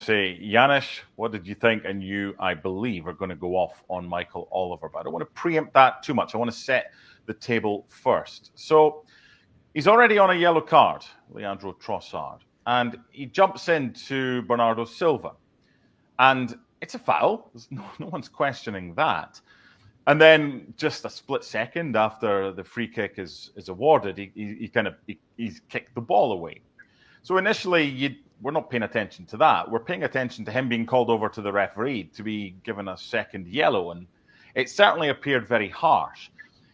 say, Yanis, what did you think? And you, I believe, are going to go off on Michael Oliver. But I don't want to preempt that too much. I want to set the table first. So he's already on a yellow card, Leandro Trossard, and he jumps into Bernardo Silva. And it's a foul. No one's questioning that. And then just a split second after the free kick is awarded, he's kicked the ball away. So initially, we're not paying attention to that. We're paying attention to him being called over to the referee to be given a second yellow. And it certainly appeared very harsh.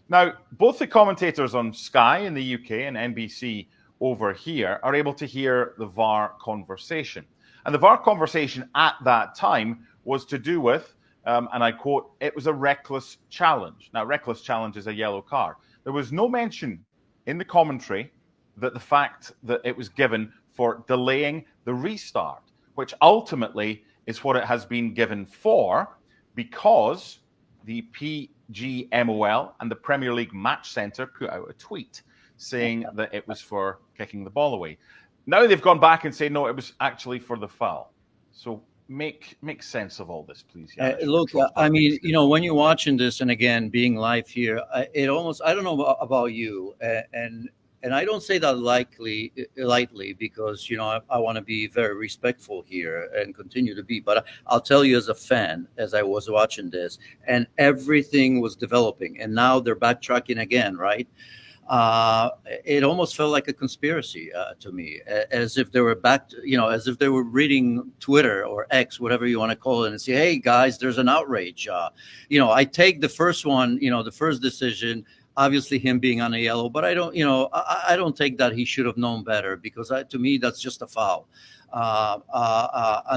Now, both the commentators on Sky in the UK and NBC over here are able to hear the VAR conversation. And the VAR conversation at that time was to do with, and I quote, it was a reckless challenge. Now, reckless challenge is a yellow card. There was no mention in the commentary that the fact that it was given for delaying the restart, which ultimately is what it has been given for, because the PGMOL and the Premier League Match Centre put out a tweet saying that it was for kicking the ball away. Now they've gone back and say, no, it was actually for the foul. So make sense of all this, please. Look, I mean, when you're watching this, and again, being live here, I don't know about you, and I don't say that lightly because, I want to be very respectful here and continue to be. But I'll tell you, as a fan, as I was watching this, and everything was developing, and now they're backtracking again, right? It almost felt like a conspiracy to me, as if they were as if they were reading Twitter or X, whatever you want to call it, and say, hey, guys, there's an outrage. I take the first one, the first decision, obviously him being on a yellow, but I don't, I don't take that he should have known better, because to me, that's just a foul.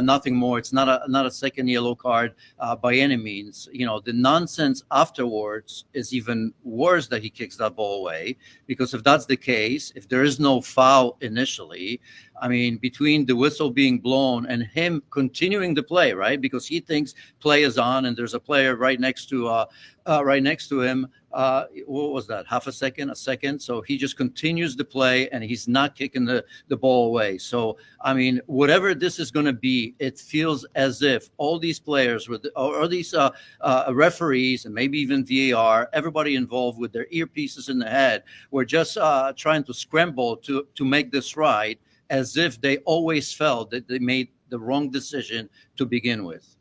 Nothing more. It's not a second yellow card by any means. The nonsense afterwards is even worse, that he kicks that ball away, because if that's the case, if there is no foul initially, I mean, between the whistle being blown and him continuing to play, right? Because he thinks play is on, and there's a player right next to him. What was that? Half a second? So he just continues to play, and he's not kicking the ball away. So, I mean, whatever this is going to be, it feels as if all these players or these referees, and maybe even VAR, everybody involved with their earpieces in the head, were just trying to scramble to make this right, as if they always felt that they made the wrong decision to begin with.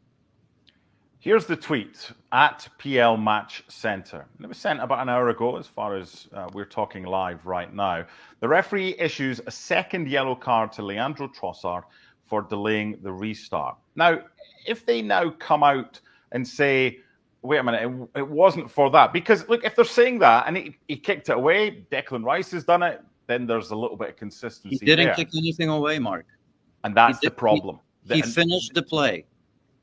Here's the tweet at PL Match Centre. It was sent about an hour ago, as far as we're talking live right now. The referee issues a second yellow card to Leandro Trossard for delaying the restart. Now, if they now come out and say, wait a minute, it wasn't for that. Because, look, if they're saying that and he kicked it away, Declan Rice has done it, then there's a little bit of consistency there. He didn't kick anything away, Mark. And that's the problem. He finished the play.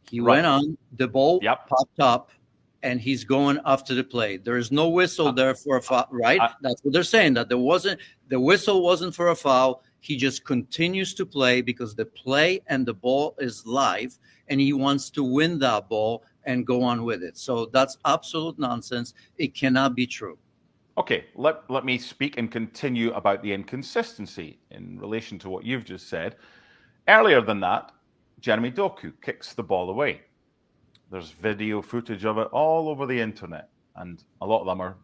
He went on, the ball popped up, and he's going after the play. There is no whistle there for a foul, right? That's what they're saying, that the whistle wasn't for a foul. He just continues to play because the play and the ball is live, and he wants to win that ball and go on with it. So that's absolute nonsense. It cannot be true. Okay, let me speak and continue about the inconsistency in relation to what you've just said. Earlier than that, Jeremy Doku kicks the ball away. There's video footage of it all over the internet, and a lot of them are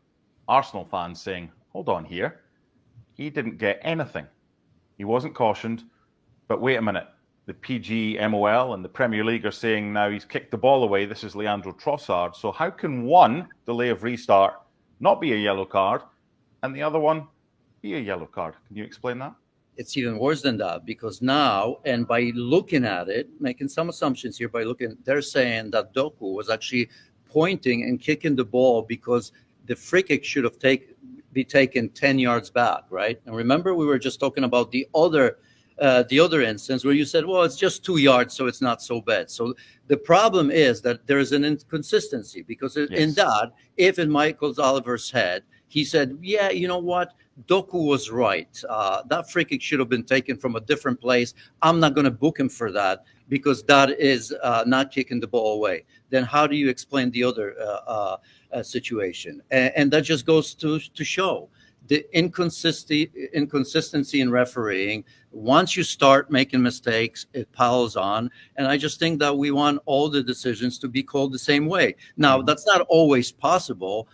Arsenal fans saying, hold on here, he didn't get anything. He wasn't cautioned, but wait a minute. The PGMOL and the Premier League are saying now he's kicked the ball away. This is Leandro Trossard. So how can one delay of restart not be a yellow card and the other one be a yellow card? Can you explain that? It's even worse than that, because now, and by looking at it, making some assumptions here, they're saying that Doku was actually pointing and kicking the ball because the free kick should have be taken 10 yards back, right? And remember, we were just talking about the other instance where you said, well, it's just 2 yards, so it's not so bad. So the problem is that there is an inconsistency, because in that, if in Michael Oliver's head, he said, yeah, you know what? Doku was right. That free kick should have been taken from a different place. I'm not going to book him for that, because that is not kicking the ball away. Then how do you explain the other situation? And that just goes to show the inconsistency in refereeing. Once you start making mistakes, it piles on. And I just think that we want all the decisions to be called the same way. Now, that's not always possible,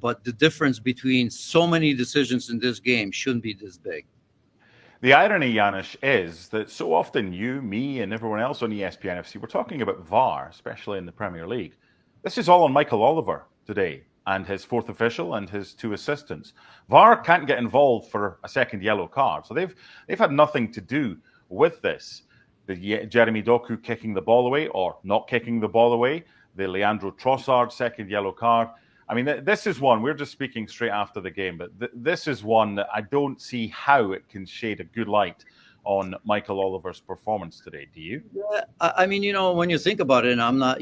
but the difference between so many decisions in this game shouldn't be this big. The irony, Janusz, is that so often you, me, and everyone else on ESPN FC, we're talking about VAR, especially in the Premier League. This is all on Michael Oliver today and his fourth official and his two assistants. VAR can't get involved for a second yellow card, so they've had nothing to do with this. The Jeremy Doku kicking the ball away or not kicking the ball away, the Leandro Trossard second yellow card. I mean, this is one, we're just speaking straight after the game, but this is one that I don't see how it can shade a good light on Michael Oliver's performance today. Do you? Yeah, I mean, when you think about it, and I'm not,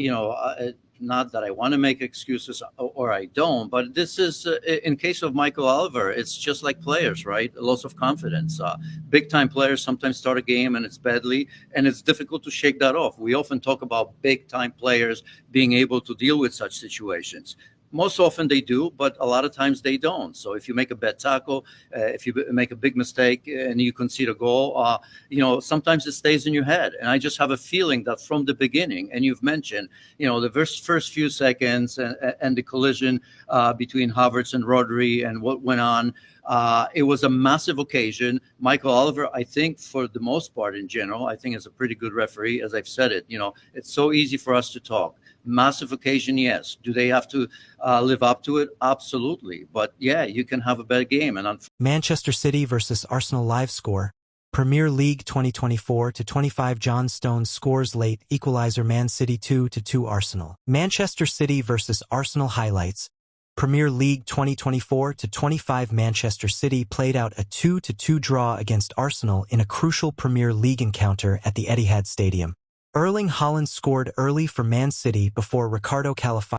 not that I want to make excuses or I don't, but this is, in case of Michael Oliver, it's just like players, right? Loss of confidence. Big time players sometimes start a game and it's badly, and it's difficult to shake that off. We often talk about big time players being able to deal with such situations. Most often they do, but a lot of times they don't. So if you make a bad tackle, if you make a big mistake and you concede a goal, sometimes it stays in your head. And I just have a feeling that from the beginning, and you've mentioned, the first few seconds and the collision between Havertz and Rodri and what went on, it was a massive occasion. Michael Oliver, I think for the most part in general, I think is a pretty good referee. As I've said it, it's so easy for us to talk. Massive occasion, yes. Do they have to live up to it? Absolutely. But yeah, you can have a bad game. And Manchester City versus Arsenal live score. Premier League 2024-25 John Stones scores late equalizer Man City 2-2 Arsenal. Manchester City versus Arsenal highlights. Premier League 2024-25 Manchester City played out a 2-2 draw against Arsenal in a crucial Premier League encounter at the Etihad Stadium. Erling Haaland scored early for Man City before Ricardo Calafiori